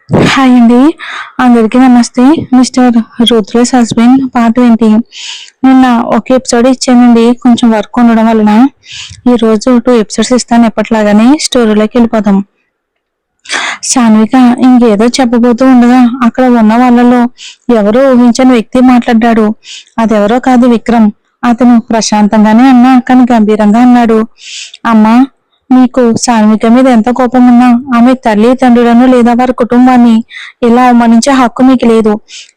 Hi అండి. అందరికీ నమస్తే. Mister ruthless husband part 20. నిన్న ఒక ఎపిసోడ్ ఇచ్చానండి. కొంచెం వర్క్ ఉండడం వలన ఈ రోజు 2 ఎపిసోడ్స్ ఇస్తాను. ఎప్పటిలాగానే స్టోరీలోకి వెళ్ళిపోదాం. సాన్విక ఇంకేదో చెప్పబోతూ ఉండగా అక్కడ ఉన్న వాళ్ళలో ఎవరో ఊహించని వ్యక్తి మాట్లాడ్డాడు. అదెవరో కాదు, విక్రమ్. అతను ప్రశాంతంగానే అన్నా కానీ గంభీరంగా అన్నాడు. అమ్మా, నీకు సాన్విక మీద ఎంత కోపం ఉన్నా ఆమె తల్లి తండ్రులను లేదా వారి కుటుంబాన్ని ఇలా అవమానించే హక్కు మీకు లేదు.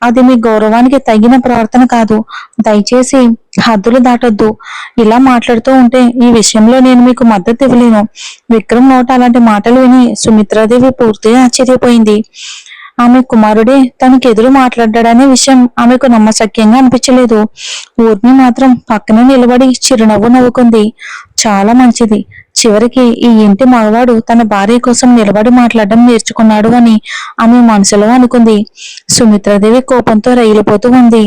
అది మీ గౌరవానికి తగిన ప్రవర్తన కాదు. దయచేసి హద్దులు దాటొద్దు. ఇలా మాట్లాడుతూ ఉంటే ఈ విషయంలో నేను మీకు మద్దతు ఇవ్వలేను. విక్రమ్ నోట అలాంటి మాటలు విని సుమిత్రాదేవి పూర్తిగా ఆశ్చర్యపోయింది. ఆమె కుమారుడే తనకెదురు మాట్లాడ్డాడనే విషయం ఆమెకు నమ్మశక్యంగా అనిపించలేదు. ఊర్మి మాత్రం పక్కన నిలబడి చిరునవ్వు నవ్వుకుంది. చాలా మంచిది. చివరికి ఈ ఇంటి మగవాడు తన భార్య కోసం నిలబడి మాట్లాడడం నేర్చుకున్నాడు అని ఆమె మనసులో అనుకుంది. సుమిత్రాదేవి కోపంతో రైలిపోతూ ఉంది.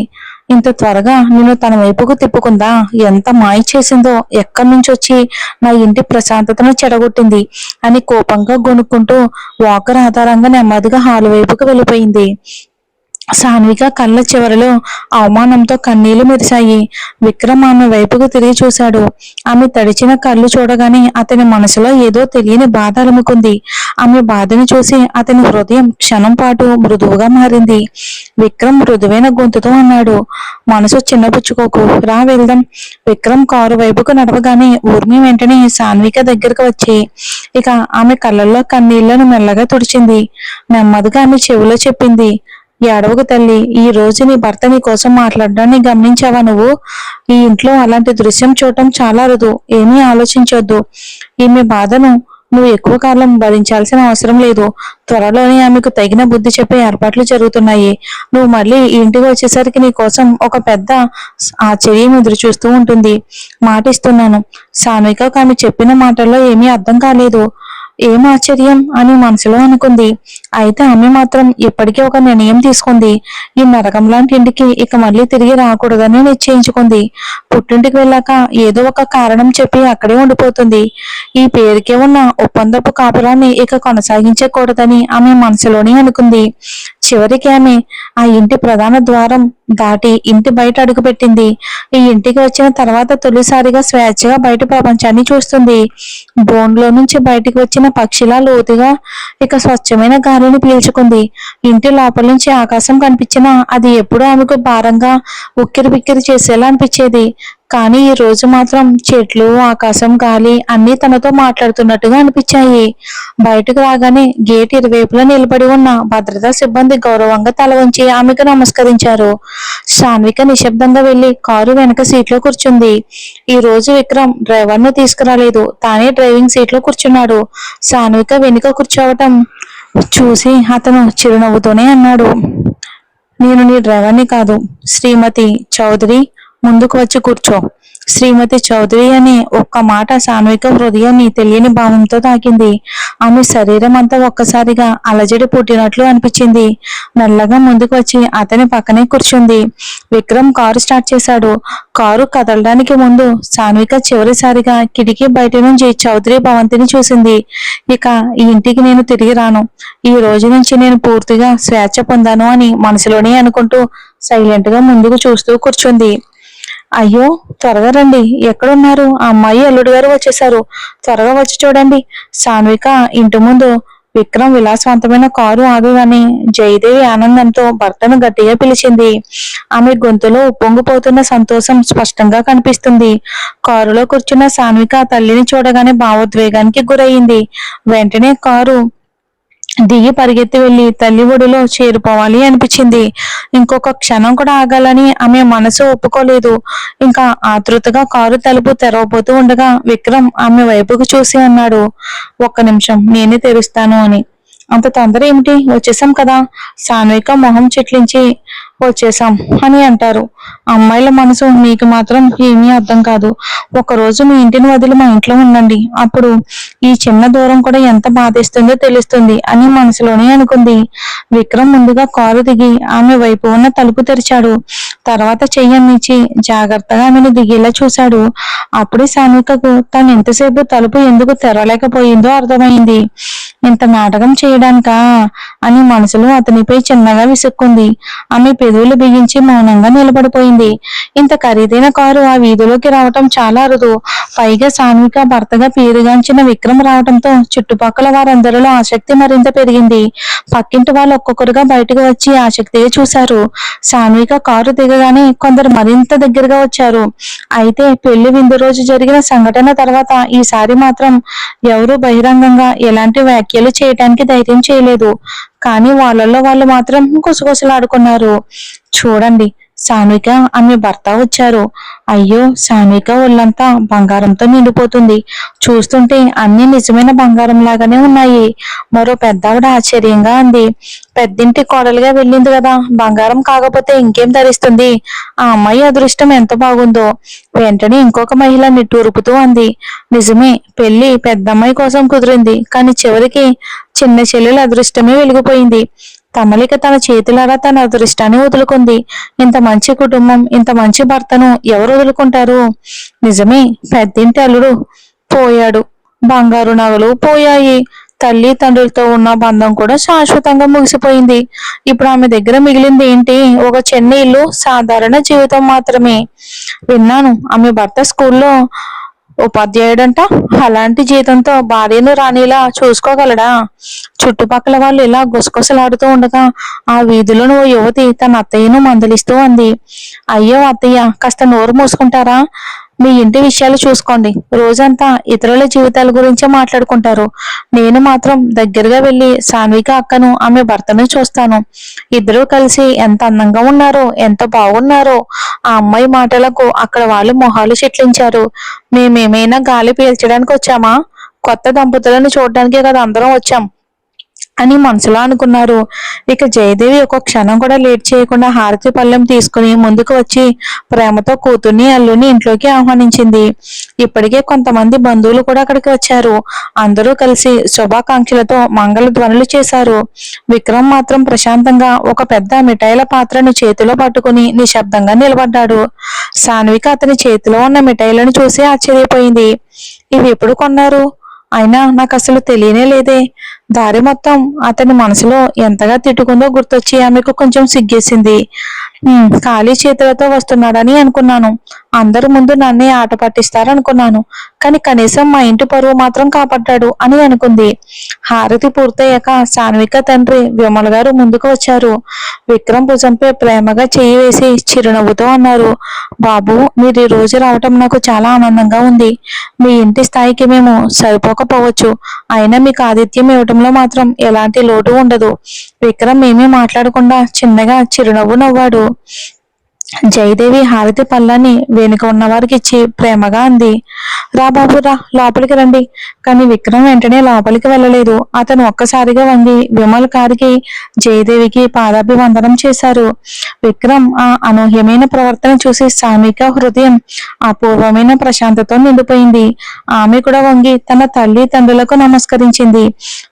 ఇంత త్వరగా నేను తన వైపుకు తిప్పుకుందా? ఎంత మాయ చేసిందో! ఎక్కడి నుంచి వచ్చి నా ఇంటి ప్రశాంతతను చెడగొట్టింది అని కోపంగా గొనుక్కుంటూ వాకర్ ఆధారంగా నెమ్మదిగా హాలు వైపుకు వెళ్ళిపోయింది. సాన్విక కళ్ళ చివరలో అవమానంతో కన్నీళ్లు మెరిశాయి. విక్రమ్ ఆమె వైపుకు తిరిగి చూశాడు. ఆమె తడిచిన కళ్ళు చూడగానే అతని మనసులో ఏదో తెలియని బాధ అలుముకుంది. ఆమె బాధను చూసి అతని హృదయం క్షణం పాటు మృదువుగా మారింది. విక్రమ్ మృదువైన గొంతుతో అన్నాడు, మనసు చిన్నపుచ్చుకోకు, రా వెళ్దాం. విక్రమ్ కారు వైపుకు నడవగానే ఊర్మి వెంటనే సాన్విక దగ్గరకు వచ్చి ఇక ఆమె కళ్ళల్లో కన్నీళ్లను మెల్లగా తుడిచింది. నెమ్మదిగా ఆమె చెవిలో చెప్పింది, ఏడవకు తల్లి. ఈ రోజు నీ భర్త నీ కోసం మాట్లాడడాన్ని గమనించావా నువ్వు? ఈ ఇంట్లో అలాంటి దృశ్యం చూడటం చాలా అరుదు. ఏమీ ఆలోచించొద్దు. ఈమె బాధను నువ్వు ఎక్కువ కాలం భరించాల్సిన అవసరం లేదు. త్వరలోనే ఆమెకు తగిన బుద్ధి చెప్పే ఏర్పాట్లు జరుగుతున్నాయి. నువ్వు మళ్ళీ ఈ ఇంటికి వచ్చేసరికి నీ కోసం ఒక పెద్ద ఆశ్చర్యం ఎదురు చూస్తూ ఉంటుంది. మాటిస్తున్నాను. సాన్వికకు ఆమె చెప్పిన మాటల్లో ఏమీ అర్థం కాలేదు. ఏం ఆశ్చర్యం అని మనసులో అనుకుంది. అయితే ఆమె మాత్రం ఇప్పటికే ఒక నిర్ణయం తీసుకుంది. ఈ నరకం లాంటి ఇంటికి ఇక మళ్ళీ తిరిగి రాకూడదని నిశ్చయించుకుంది. పుట్టింటికి వెళ్ళాక ఏదో ఒక కారణం చెప్పి అక్కడే ఉండిపోతుంది. ఈ పేరుకే ఉన్న ఒప్పందపు కాపురాన్ని ఇక కొనసాగించకూడదని ఆమె మనసులోనే అనుకుంది. చివరికి ఆమె ఆ ఇంటి ప్రధాన ద్వారం దాటి ఇంటి బయట అడుగుపెట్టింది. ఈ ఇంటికి వచ్చిన తర్వాత తొలిసారిగా స్వేచ్ఛగా బయట ప్రపంచాన్ని చూస్తుంది. బోన్లో నుంచి బయటికి వచ్చిన పక్షిలా లోతుగా ఇక స్వచ్ఛమైన గాలిని పీల్చుకుంది. ఇంటి లోపల నుంచి ఆకాశం కనిపించినా అది ఎప్పుడూ ఆమెకు భారంగా ఉక్కిరి బిక్కిరి చేసేలా అనిపించేది. కానీ ఈ రోజు మాత్రం చెట్లు, ఆకాశం, గాలి అన్నీ తనతో మాట్లాడుతున్నట్టుగా అనిపించాయి. బయటకు రాగానే గేట్ ఇరువైపులా నిలబడి ఉన్న భద్రతా సిబ్బంది గౌరవంగా తల వంచి ఆమెకు నమస్కరించారు. సాన్విక నిశ్శబ్దంగా వెళ్లి కారు వెనక సీట్లో కూర్చుంది. ఈ రోజు విక్రమ్ డ్రైవర్ ను తీసుకురాలేదు. తానే డ్రైవింగ్ సీట్ లో కూర్చున్నాడు. సాన్విక వెనుక కూర్చోవటం చూసి అతను చిరునవ్వుతోనే అన్నాడు, నేను నీ డ్రైవర్ని కాదు, శ్రీమతి చౌదరి. ముందుకు వచ్చి కూర్చో. శ్రీమతి చౌదరి అనే ఒక్క మాట సాన్విక హృదయాన్ని తెలియని భావంతో తాకింది. ఆమె శరీరం అంతా ఒక్కసారిగా అలజడి పుట్టినట్లు అనిపించింది. మెల్లగా ముందుకు వచ్చి అతని పక్కనే కూర్చుంది. విక్రమ్ కారు స్టార్ట్ చేశాడు. కారు కదలడానికి ముందు సాన్విక చివరిసారిగా కిటికీ బయట నుంచి చౌదరి భవంతిని చూసింది. ఇక ఈ ఇంటికి నేను తిరిగి రాను. ఈ రోజు నుంచి నేను పూర్తిగా స్వేచ్ఛ పొందాను అని మనసులోనే అనుకుంటూ సైలెంట్ గా ముందుకు చూస్తూ కూర్చుంది. అయ్యో, త్వరగా రండి. ఎక్కడున్నారు? ఆ అమ్మాయి అల్లుడు గారు వచ్చేశారు. త్వరగా వచ్చి చూడండి. సాన్విక ఇంటి ముందు విక్రమ్ విలాసవంతమైన కారు ఆగగానే జయదేవి ఆనందంతో భర్తను గట్టిగా పిలిచింది. ఆమె గొంతులో ఉప్పొంగిపోతున్న సంతోషం స్పష్టంగా కనిపిస్తుంది. కారులో కూర్చున్న సాన్విక తల్లిని చూడగానే భావోద్వేగానికి గురయ్యింది. వెంటనే కారు దిగి పరిగెత్తి వెళ్లి తల్లి ఒడిలో చేరిపోవాలి అనిపించింది. ఇంకొక క్షణం కూడా ఆగాలని ఆమె మనసు ఒప్పుకోలేదు. ఇంకా ఆతృతగా కారు తలుపు తెరవబోతూ ఉండగా విక్రమ్ ఆమె వైపుకు చూసి అన్నాడు, ఒక్క నిమిషం, నేనే తెరుస్తాను అని. అంత తొందర ఏమిటి? వచ్చేసాం కదా. సాన్విక మొహం చిట్లించి వచ్చేసాం అని అంటారు. అమ్మాయిల మనసు మీకు మాత్రం ఏమీ అర్థం కాదు. ఒకరోజు మీ ఇంటిని వదిలి మా ఇంట్లో ఉండండి, అప్పుడు ఈ చిన్న దూరం కూడా ఎంత బాధిస్తుందో తెలుస్తుంది అని మనసులోనే అనుకుంది. విక్రమ్ ముందుగా కారు దిగి ఆమె వైపు ఉన్న తలుపు తెరిచాడు. తర్వాత చెయ్యన్నిచ్చి జాగ్రత్తగా ఆమెను దిగేలా చూశాడు. అప్పుడే సాన్వికకు తను ఎంతసేపు తలుపు ఎందుకు తెరవలేకపోయిందో అర్థమైంది. ఇంత నాటకం చేయడానికా అని మనసులో అతనిపై చిన్నగా విసుక్కుంది. ఆమె పెదవులు బిగించి మౌనంగా నిలబడిపోయింది. ఇంత ఖరీదైన కారు ఆ వీధిలోకి రావటం చాలా అరుదు. పైగా సాన్విక భర్తగా పేరుగాంచిన విక్రమ్ రావటంతో చుట్టుపక్కల వారందరిలో ఆసక్తి మరింత పెరిగింది. పక్కింటి వాళ్ళు ఒక్కొక్కరుగా బయటకు వచ్చి ఆసక్తిగా చూశారు. సాన్విక కారు దిగగానే కొందరు మరింత దగ్గరగా వచ్చారు. అయితే పెళ్లి విందు రోజు జరిగిన సంఘటన తర్వాత ఈసారి మాత్రం ఎవరూ బహిరంగంగా ఎలాంటి వ్యాఖ్యలు చేయటానికి ధైర్యం చేయలేదు. కానీ వాళ్ళల్లో వాళ్ళు మాత్రం గుసగుసలాడుకున్నారు. చూడండి, సాన్విక ఆమె భర్త వచ్చారు. అయ్యో, సాన్విక ఒళ్ళంతా బంగారంతో నిండిపోతుంది. చూస్తుంటే అన్ని నిజమైన బంగారం లాగానే ఉన్నాయి. మరో పెద్దావిడ ఆశ్చర్యంగా అంది. పెద్దింటి కోడలుగా వెళ్ళింది కదా, బంగారం కాకపోతే ఇంకేం ధరిస్తుంది? ఆ అమ్మాయి అదృష్టం ఎంత బాగుందో. వెంటనే ఇంకొక మహిళ నిట్టూరుపుతూ అంది. నిజమే, పెళ్లి పెద్దమ్మాయి కోసం కుదిరింది, కానీ చివరికి చిన్న చెల్లెల అదృష్టమే వెలిగిపోయింది. కమలిక తన చేతులారా తన అదృష్టాన్ని వదులుకుంది. ఇంత మంచి కుటుంబం, ఇంత మంచి భర్తను ఎవరు వదులుకుంటారు? నిజమే, పెద్దింటి అల్లుడు పోయాడు, బంగారు నగలు పోయాయి, తల్లి తండ్రులతో ఉన్న బంధం కూడా శాశ్వతంగా ముగిసిపోయింది. ఇప్పుడు ఆమె దగ్గర మిగిలింది ఏంటి? ఒక చిన్న ఇల్లు, సాధారణ జీవితం మాత్రమే. విన్నాను ఆమె భర్త స్కూల్లో ఉపాధ్యాయుడంట. అలాంటి జీతంతో భార్యను రాణిలా చూసుకోగలడా? చుట్టుపక్కల వాళ్ళు ఇలా గుసగుసలాడుతూ ఉండగా ఆ వీధిలో ఓ యువతి తన అత్తయ్యను మందలిస్తూ అంది. అయ్యో అత్తయ్య, కాస్త నోరు మూసుకుంటారా? మీ ఇంటి విషయాలు చూసుకోండి. రోజంతా ఇతరుల జీవితాల గురించే మాట్లాడుకుంటారు. నేను మాత్రం దగ్గరగా వెళ్లి సాన్విక అక్కను ఆమె భర్తను చూస్తాను. ఇద్దరూ కలిసి ఎంత అందంగా ఉన్నారో, ఎంత బాగున్నారో. ఆ అమ్మాయి మాటలకు అక్కడ వాళ్ళు మొహాలు చిట్లించారు. మేమేమైనా గాలి పీల్చడానికి వచ్చామా? కొత్త దంపతులను చూడడానికే కదా అందరం వచ్చాం అని మనసులో అనుకున్నారు. ఇక జయదేవి ఒక క్షణం కూడా లేట్ చేయకుండా హారతి పళ్ళెం తీసుకుని ముందుకు వచ్చి ప్రేమతో కూతుర్ని అల్లుని ఇంట్లోకి ఆహ్వానించింది. ఇప్పటికే కొంతమంది బంధువులు కూడా అక్కడికి వచ్చారు. అందరూ కలిసి శుభాకాంక్షలతో మంగళ ధ్వనులు చేశారు. విక్రమ్ మాత్రం ప్రశాంతంగా ఒక పెద్ద మిఠాయిల పాత్రను చేతిలో పట్టుకుని నిశ్శబ్దంగా నిలబడ్డాడు. సాన్విక అతని చేతిలో ఉన్న మిఠాయిలను చూసి ఆశ్చర్యపోయింది. ఇవి ఎప్పుడు కొన్నారు? అయినా నాకు అసలు తెలియనే లేదే. దారి మొత్తం అతని మనసులో ఎంతగా తిట్టుకుందో గుర్తొచ్చి ఆమెకు కొంచెం సిగ్గేసింది. ఖాళీ చేతులతో వస్తున్నాడని అనుకున్నాను. అందరి ముందు నన్నే ఆట పట్టిస్తారనుకున్నాను. కానీ కనీసం మా ఇంటి పరువు మాత్రం కాపాడ్డాడు అని అనుకుంది. హారతి పూర్తయ్యాక సాన్విక తండ్రి విమల్ గారు ముందుకు వచ్చారు. విక్రమ్ భుజంపై ప్రేమగా చెయ్యి వేసి చిరునవ్వుతో అన్నారు. బాబు, మీరు ఈ రోజు రావటం నాకు చాలా ఆనందంగా ఉంది. మీ ఇంటి స్థాయికి మేము సరిపోకపోవచ్చు, అయినా మీకు ఆతిథ్యం ఇవ్వటంలో మాత్రం ఎలాంటి లోటు ఉండదు. విక్రమ్ ఏమీ మాట్లాడకుండా చిన్నగా చిరునవ్వు నవ్వాడు. జయదేవి హారతి పళ్ళాన్ని వెనుక ఉన్న వారికి ఇచ్చి ప్రేమగా అంది. రా బాబు రా, లోపలికి రండి. కానీ విక్రమ్ వెంటనే లోపలికి వెళ్ళలేదు. అతను ఒక్కసారిగా వంగి విమల్ గారికి జయదేవికి పాదాభివందనం చేశారు. విక్రమ్ ఆ అనూహ్యమైన ప్రవర్తన చూసి సాన్విక హృదయం అపూర్వమైన ప్రశాంతతో నిండిపోయింది. ఆమె కూడా వంగి తన తల్లి తండ్రులకు నమస్కరించింది.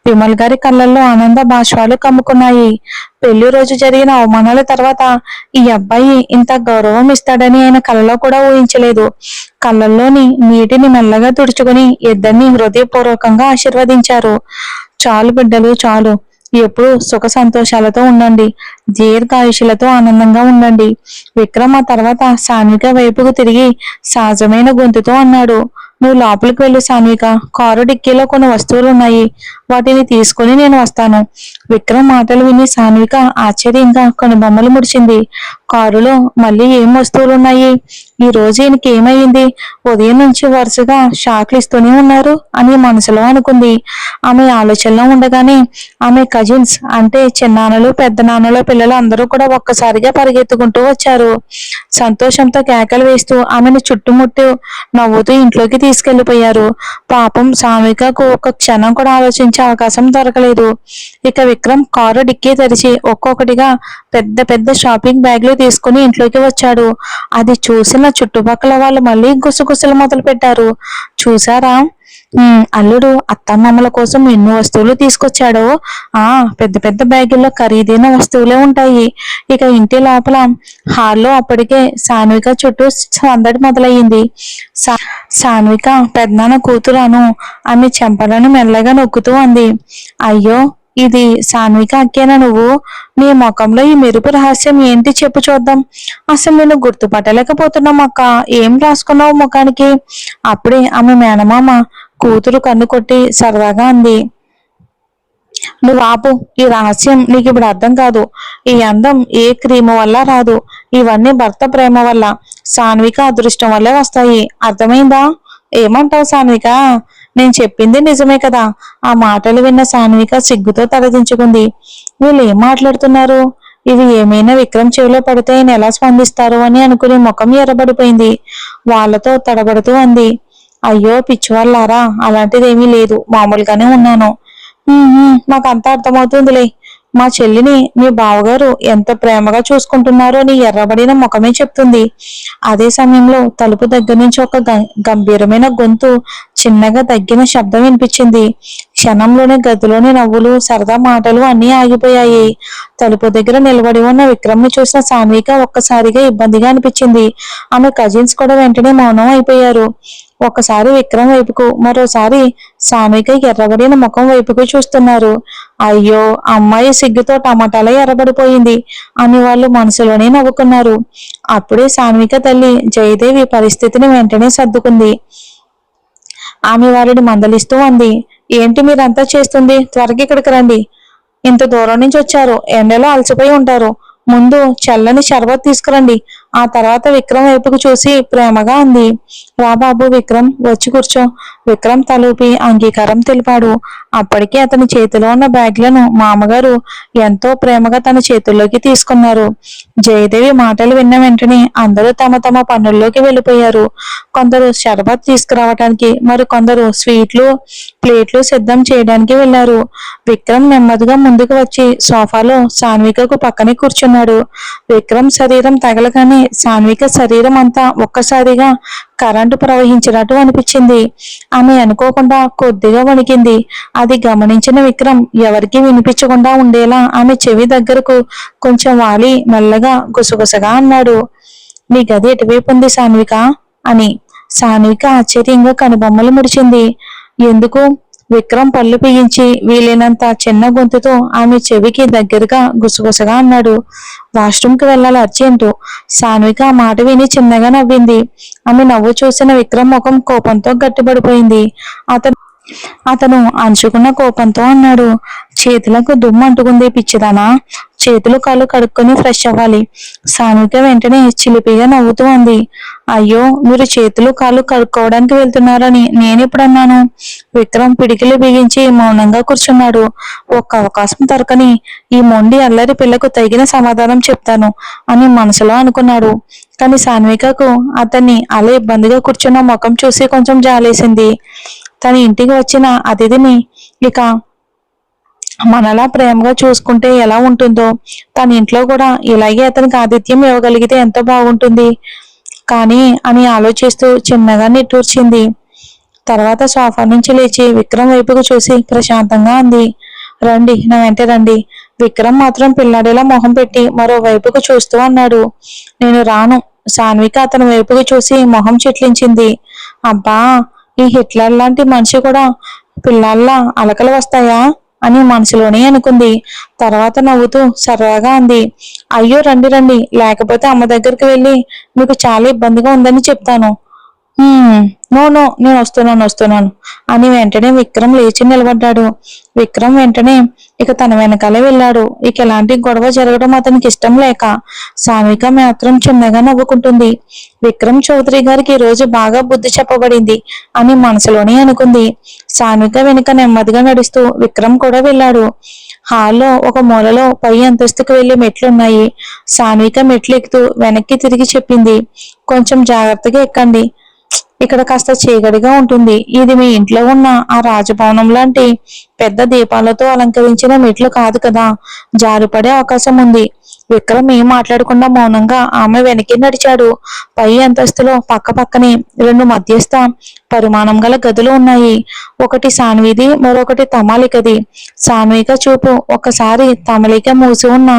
విమల్ గారి కళ్ళల్లో ఆనంద బాష్పాలు కమ్ముకున్నాయి. పెళ్లి రోజు జరిగిన అవమానాల తర్వాత ఈ అబ్బాయి ఇంత గౌరవం ఇస్తాడని ఆయన కలలో కూడా ఊహించలేదు. కళ్ళల్లోని నీటిని మెల్లగా తుడుచుకుని ఇద్దరిని హృదయపూర్వకంగా ఆశీర్వదించారు. చాలు బిడ్డలు, చాలు. ఎప్పుడు సుఖ సంతోషాలతో ఉండండి, దీర్ఘాయుషులతో ఆనందంగా ఉండండి. విక్రమ్ ఆ తర్వాత సాన్విక వైపుకు తిరిగి సహజమైన గొంతుతో అన్నాడు. నువ్వు లోపలికి వెళ్ళు సాన్విక, కారు డిక్కీలో కొన్ని వస్తువులు ఉన్నాయి, వాటిని తీసుకుని నేను వస్తాను. విక్రమ్ మాటలు విని సాన్విక ఆశ్చర్యంగా కొన్ని బొమ్మలు ముడిచింది. కారులో మళ్ళీ ఏం వస్తువులు ఉన్నాయి? ఈ రోజు ఈయనకి ఏమైంది? ఉదయం నుంచి వరుసగా షాక్లు ఇస్తూనే ఉన్నారు అని మనసులో అనుకుంది. ఆమె ఆలోచనలో ఉండగానే ఆమె కజిన్స్ అంటే చిన్నాన్నలు పెద్ద నాన్నల పిల్లలు అందరూ కూడా ఒక్కసారిగా పరిగెత్తుకుంటూ వచ్చారు. సంతోషంతో కేకలు వేస్తూ ఆమెను చుట్టుముట్టు నవ్వుతూ ఇంట్లోకి తీసుకెళ్లిపోయారు. పాపం సాన్వికకు ఒక క్షణం కూడా ఆలోచించే అవకాశం దొరకలేదు. ఇక విక్రమ్ కారు డిక్కీ తెరిచి ఒక్కొక్కటిగా పెద్ద పెద్ద షాపింగ్ బ్యాగులు తీసుకుని ఇంట్లోకి వచ్చాడు. అది చూసిన చుట్టుపక్కల వాళ్ళు మళ్ళీ గుసగుసలు మొదలు పెట్టారు. చూసారా, అల్లుడు అత్తమ్మమ్మల కోసం ఎన్నో వస్తువులు తీసుకొచ్చాడో. ఆ పెద్ద పెద్ద బ్యాగుల్లో ఖరీదైన వస్తువులే ఉంటాయి. ఇక ఇంటి లోపల హాల్లో అప్పటికే సాన్విక చుట్టూ సందడి మొదలయ్యింది. సాన్విక పెద్దనాన్న కూతురాను ఆమె చెంపలను మెల్లగా నొక్కుతూ అంది. అయ్యో, ఇది సాన్విక అక్కేనా నువ్వు? నీ ముఖంలో ఈ మెరుపు రహస్యం ఏంటి చెప్పు చూద్దాం. అసలు నేను గుర్తుపట్టలేకపోతున్నాం అక్క. ఏం రాసుకున్నావు ముఖానికి? అప్పుడే ఆమె మేనమామ కూతురు కన్ను కొట్టి సరదాగా అంది. నువ్వు ఆపు, ఈ రహస్యం నీకు ఇప్పుడు అర్థం కాదు. ఈ అందం ఏ క్రీము వల్ల రాదు. ఇవన్నీ భర్త ప్రేమ వల్ల, సాన్విక అదృష్టం వల్లే వస్తాయి. అర్థమైందా? ఏమంటావు సాన్విక? నేను చెప్పింది నిజమే కదా? ఆ మాటలు విన్న సాన్విక సిగ్గుతో తలదించుకుంది. వీళ్ళు ఏం మాట్లాడుతున్నారు? ఇవి ఏమైనా విక్రమ్ చెవిలో పడితే ఆయన ఎలా స్పందిస్తారు అని అనుకుని ముఖం ఎర్రబడిపోయింది. వాళ్లతో తడబడుతూ అంది. అయ్యో పిచ్చివాళ్ళారా, అలాంటిదేమీ లేదు, మామూలుగానే ఉన్నాను. నాకంతా అర్థమవుతుందిలే. మా చెల్లిని మీ బావగారు ఎంత ప్రేమగా చూసుకుంటున్నారో నీ ఎర్రబడిన ముఖమే చెప్తుంది. అదే సమయంలో తలుపు దగ్గర నుంచి ఒక గంభీరమైన గొంతు చిన్నగా తగ్గిన శబ్దం వినిపించింది. క్షణంలోనే గదిలోని నవ్వులు సరదా మాటలు అన్నీ ఆగిపోయాయి. తలుపు దగ్గర నిలబడి ఉన్న విక్రమ్ ని చూసిన సాన్విక ఒక్కసారిగా ఇబ్బందిగా అనిపించింది. ఆమె కజిన్స్ కూడా వెంటనే మౌనం అయిపోయారు. ఒకసారి విక్రమ్ వైపుకు, మరోసారి సాన్విక ఎర్రబడిన ముఖం వైపుకు చూస్తున్నారు. అయ్యో, అమ్మాయి సిగ్గుతో టమాటాలో ఎర్రబడిపోయింది అని వాళ్ళు మనసులోనే నవ్వుకున్నారు. అప్పుడే సాన్విక తల్లి జయదేవి పరిస్థితిని వెంటనే సర్దుకుంది. ఆమె వారిని మందలిస్తూ అంది. ఏంటి మీరంతా చేస్తుంది? త్వరగా ఇక్కడికి రండి. ఇంత దూరం నుంచి వచ్చారు, ఎండలో అలసిపోయి ఉంటారు. ముందు చల్లని షర్బత్ తీసుకురండి. ఆ తర్వాత విక్రమ్ వైపుకు చూసి ప్రేమగా అంది. రా బాబు విక్రమ్, వచ్చి కూర్చో. విక్రమ్ తలూపి అంగీకారం తెలిపాడు. అప్పటికే అతని చేతిలో ఉన్న బ్యాగ్లను మామగారు ఎంతో ప్రేమగా తన చేతుల్లోకి తీసుకున్నారు. జయదేవి మాటలు విన్న వెంటనే అందరూ తమ తమ పనుల్లోకి వెళ్ళిపోయారు. కొందరు షర్బత్ తీసుకురావటానికి, మరి కొందరు స్వీట్లు ప్లేట్లు సిద్ధం చేయడానికి వెళ్లారు. విక్రమ్ నెమ్మదిగా ముందుకు వచ్చి సోఫాలో సాన్వికకు పక్కనే కూర్చున్నాడు. విక్రమ్ శరీరం తగలగానే సాన్విక శరీరం అంతా ఒక్కసారిగా కరెంటు ప్రవహించినట్టు అనిపించింది. ఆమె అనుకోకుండా కొద్దిగా వణికింది. అది గమనించిన విక్రమ్ ఎవరికీ వినిపించకుండా ఉండేలా ఆమె చెవి దగ్గరకు కొంచెం వాలి మెల్లగా గుసగుసగా అన్నాడు. నీ గది ఎటువైపు ఉంది సాన్విక అని. సాన్విక ఆశ్చర్యంగా కనుబొమ్మలు ముడిచింది. ఎందుకు? విక్రమ్ పళ్ళు బిగించి వీలైనంత చిన్న గొంతుతో ఆమె చెవికి దగ్గరగా గుసగుసగా అన్నాడు. వాష్రూమ్కి వెళ్ళాలి, అర్జెంటు. సాన్విక ఆ మాట విని చిన్నగా నవ్వింది. ఆమె నవ్వు చూసిన విక్రమ్ ముఖం కోపంతో గట్టిపడిపోయింది. అతను అంచుకున్న కోపంతో అన్నాడు. చేతులకు దుమ్ము అంటుకుంది పిచ్చిదానా. చేతులు కాళ్ళు కడుక్కొని ఫ్రెష్ అవ్వాలి. సాన్విక వెంటనే చిలిపిగా నవ్వుతూ అంది. అయ్యో, మీరు చేతులు కాళ్ళు కడుక్కోవడానికి వెళ్తున్నారని నేనెప్పుడన్నాను? విక్రమ్ పిడికిలు బిగించి మౌనంగా కూర్చున్నాడు. ఒక్క అవకాశం దొరకని ఈ మొండి అల్లరి పిల్లకు తగిన సమాధానం చెప్తాను అని మనసులో అనుకున్నాడు. కానీ సాన్వికకు అతన్ని అలా ఇబ్బందిగా కూర్చున్న ముఖం చూసి కొంచెం జాలేసింది. తన ఇంటికి వచ్చిన అతిథిని ఇక మనలా ప్రేమగా చూసుకుంటే ఎలా ఉంటుందో, తన ఇంట్లో కూడా ఇలాగే అతనికి ఆతిథ్యం ఇవ్వగలిగితే ఎంతో బాగుంటుంది కానీ అని ఆలోచిస్తూ చిన్నగా నిట్టూర్చింది. తర్వాత సోఫా నుంచి లేచి విక్రమ్ వైపుకు చూసి ప్రశాంతంగా అంది. రండి, నా వెంట రండి. విక్రమ్ మాత్రం పిల్లాడిలా మొహం పెట్టి మరో వైపుకు చూస్తూ అన్నాడు. నేను రాను. సాన్విక అతని వైపుకు చూసి మొహం చిట్లించింది. అబ్బా, ఈ హిట్లర్ లాంటి మనిషి కూడా పిల్లల్లా అలకలు వస్తాయా అని మనసులోనే అనుకుంది. తర్వాత నవ్వుతూ సరదాగా అంది. అయ్యో రండి రండి, లేకపోతే అమ్మ దగ్గరికి వెళ్ళి మీకు చాలా ఇబ్బందిగా ఉందని చెప్తాను. నో నో, నేను వస్తున్నాను అని వెంటనే విక్రమ్ లేచి నిలబడ్డాడు. విక్రమ్ వెంటనే ఇక తన వెనకాలే వెళ్ళాడు. ఇక ఎలాంటి గొడవ జరగడం అతనికి ఇష్టం లేక సాన్విక మాత్రం చిన్నగా నవ్వుకుంటుంది. విక్రమ్ చౌదరి గారికి ఈ రోజు బాగా బుద్ధి చెప్పబడింది అని మనసులోనే అనుకుంది. సాన్విక వెనుక నెమ్మదిగా నడుస్తూ విక్రమ్ కూడా వెళ్ళాడు. హాల్లో ఒక మూలలో పై అంతస్తుకు వెళ్లే మెట్లున్నాయి. సాన్విక మెట్లు ఎక్కుతూ వెనక్కి తిరిగి చెప్పింది, కొంచెం జాగ్రత్తగా ఎక్కండి, ఇక్కడ కాస్త చీకటిగా ఉంటుంది. ఇది మీ ఇంట్లో ఉన్న ఆ రాజభవనం లాంటి పెద్ద దీపాలతో అలంకరించిన మెట్లు కాదు కదా, జారిపడే అవకాశం ఉంది. విక్రమ్ ఏం మాట్లాడకుండా మౌనంగా ఆమె వెనక్కి నడిచాడు. పై అంతస్తులో పక్క పక్కనే రెండు మధ్యస్థ పరిమాణం గల గదులు ఉన్నాయి. ఒకటి సాన్విది, మరొకటి తమాలికది. సాన్విక చూపు ఒక్కసారి తమలిక మూసి ఉన్న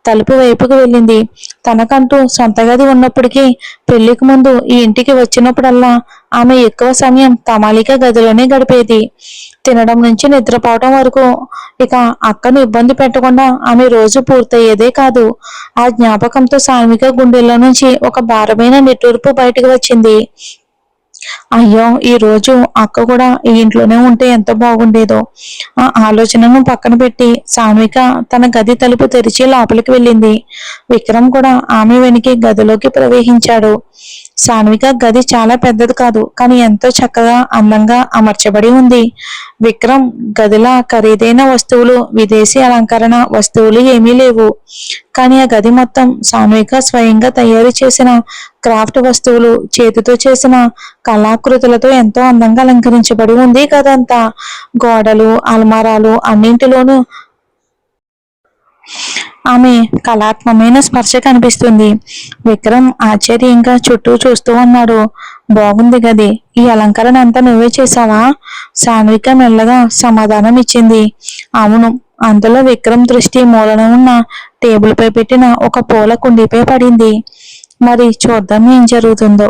తలుపు వైపుకు వెళ్ళింది. తనకంటూ సొంత గది ఉన్నప్పటికీ పెళ్లికి ముందు ఈ ఇంటికి వచ్చినప్పుడల్లా ఆమె ఎక్కువ సమయం తమాలిక గదిలోనే గడిపేది. తినడం నుంచి నిద్రపోవడం వరకు ఇక అక్కను ఇబ్బంది పెట్టకుండా ఆమె రోజు పూర్తయ్యేదే కాదు. ఆ జ్ఞాపకంతో సాన్విక గుండెల్లో నుంచి ఒక భారమైన నిట్టూర్పు బయటకు వచ్చింది. అయ్యో, ఈ రోజు అక్క కూడా ఈ ఇంట్లోనే ఉంటే ఎంత బాగుండేదో. ఆ ఆలోచనను పక్కన పెట్టి సాన్విక తన గది తలుపు తెరిచి లోపలికి వెళ్ళింది. విక్రమ్ కూడా ఆమె వెనక్కి గదిలోకి ప్రవేశించాడు. సాన్విక గది చాలా పెద్దది కాదు, కానీ ఎంతో చక్కగా అందంగా అమర్చబడి ఉంది. విక్రమ్ గదిలా ఖరీదైన వస్తువులు, విదేశీ అలంకరణ వస్తువులు ఏమీ లేవు. కానీ ఆ గది మొత్తం సాన్విక స్వయంగా తయారు చేసిన క్రాఫ్ట్ వస్తువులు, చేతితో చేసిన కళాకృతులతో ఎంతో అందంగా అలంకరించబడి ఉంది గదంతా. గోడలు, అల్మారాలు అన్నింటిలోనూ ఆమె కళాత్మకమైన స్పర్శ కనిపిస్తుంది. విక్రమ్ ఆశ్చర్యంగా చుట్టూ చూస్తూ ఉన్నాడు. బాగుంది గది, ఈ అలంకరణ అంతా నువ్వే చేశావా? సాన్విక మెల్లగా సమాధానం ఇచ్చింది. అవును. అందులో విక్రమ్ దృష్టి మూలన ఉన్న టేబుల్ పై పెట్టిన ఒక పూల కుండీపై పడింది. మరి చూద్దాం ఏం జరుగుతుందో.